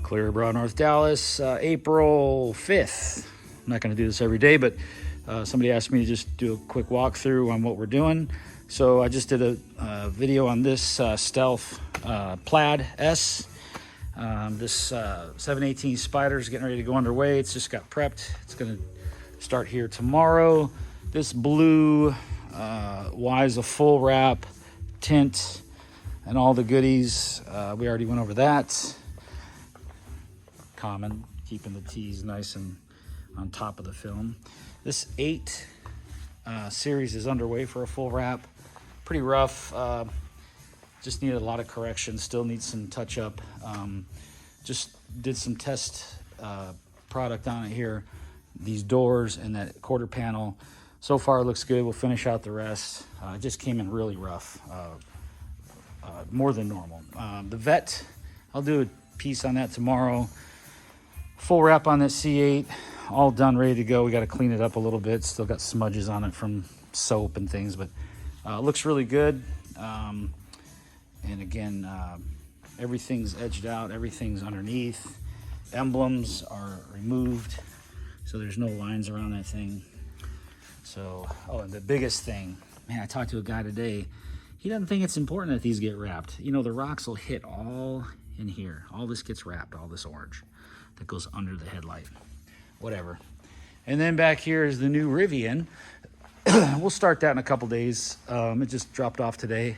Clear Broad, North Dallas, April 5th. I'm not going to do this every day, but somebody asked me to just do a quick walkthrough on what we're doing. So I just did a video on this Stealth Plaid S. This 718 Spider is getting ready to go underway. It's just got prepped. It's going to start here tomorrow. This blue Wise a full wrap, tint, and all the goodies. We already went over that. Common, keeping the T's nice and on top of the film. This 8 series is underway for a full wrap. Pretty rough. Just needed a lot of correction. Still needs some touch up. Just did some test product on it here. These doors and that quarter panel. So far it looks good. We'll finish out the rest. It just came in really rough. More than normal. The vet, I'll do a piece on that tomorrow. Full wrap on that C8, all done, ready to go. We got to clean it up a little bit. Still got smudges on it from soap and things, but it looks really good. And again, everything's edged out, everything's underneath. Emblems are removed, so there's no lines around that thing. So, oh, and the biggest thing, man, I talked to a guy today. He doesn't think it's important that these get wrapped. You know, the rocks will hit all in here. All this gets wrapped, all this orange that goes under the headlight. Whatever. And then back here is the new Rivian. We'll start that in a couple days. It just dropped off today.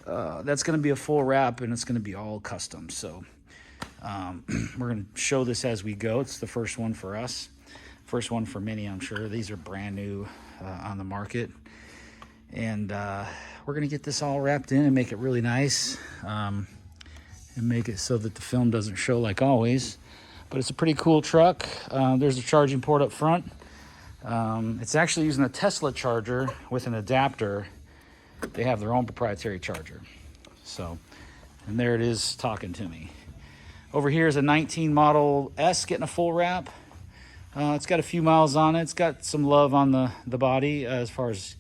That's going to be a full wrap, and it's going to be all custom. So we're going to show this as we go. It's the first one for us. First one for many, I'm sure. These are brand new on the market. And we're going to get this all wrapped in and make it really nice. And make it so that the film doesn't show like always. But it's a pretty cool truck. There's a charging port up front. It's actually using a Tesla charger with an adapter. They have their own proprietary charger. So, and there it is talking to me. Over here is a 19 Model S getting a full wrap. It's got a few miles on it. It's got some love on the body as far as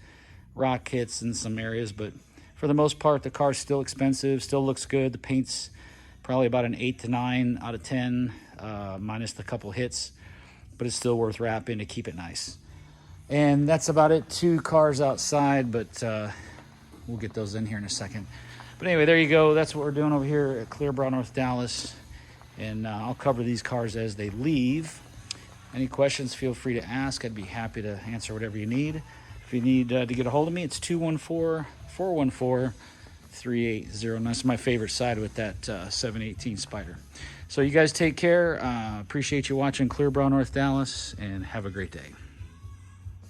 rock hits in some areas, but for the most part, the car's still expensive, still looks good. The paint's probably about an 8 to 9 out of 10, minus the couple hits, but it's still worth wrapping to keep it nice. And that's about it. 2 cars outside, but we'll get those in here in a second. But anyway, there you go. That's what we're doing over here at Clear Broad, North Dallas. And I'll cover these cars as they leave. Any questions, feel free to ask. I'd be happy to answer whatever you need. If you need to get a hold of me, it's 214-414-3809. That's my favorite side with that 718 Spider. So you guys take care. Appreciate you watching Clear Broad, North Dallas, and have a great day.